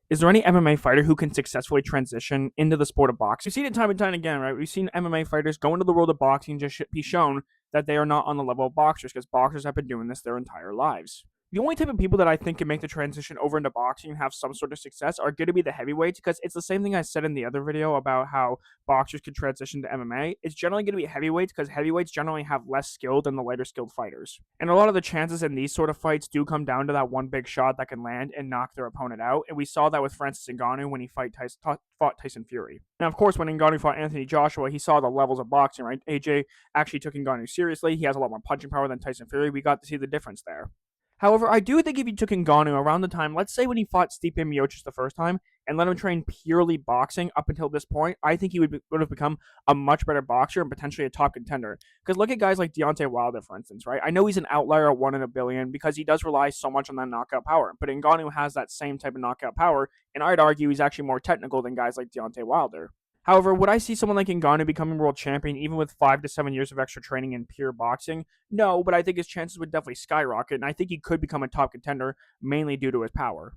Is there any MMA fighter who can successfully transition into the sport of boxing? We've seen it time and time again, right? We've seen MMA fighters go into the world of boxing and just be shown that they are not on the level of boxers because boxers have been doing this their entire lives. The only type of people that I think can make the transition over into boxing and have some sort of success are going to be the heavyweights because it's the same thing I said in the other video about how boxers could transition to MMA. It's generally going to be heavyweights because heavyweights generally have less skill than the lighter skilled fighters. And a lot of the chances in these sort of fights do come down to that one big shot that can land and knock their opponent out. And we saw that with Francis Ngannou when he fought Tyson Fury. Now, of course, when Ngannou fought Anthony Joshua, he saw the levels of boxing, right? AJ actually took Ngannou seriously. He has a lot more punching power than Tyson Fury. We got to see the difference there. However, I do think if you took Ngannou around the time, let's say when he fought Stipe Miocic the first time, and let him train purely boxing up until this point, I think he would have become a much better boxer and potentially a top contender. Because look at guys like Deontay Wilder, for instance, right? I know he's an outlier at 1 in a billion because he does rely so much on that knockout power, but Ngannou has that same type of knockout power, and I'd argue he's actually more technical than guys like Deontay Wilder. However, would I see someone like Ngannou becoming world champion even with 5 to 7 years of extra training in pure boxing? No, but I think his chances would definitely skyrocket, and I think he could become a top contender mainly due to his power.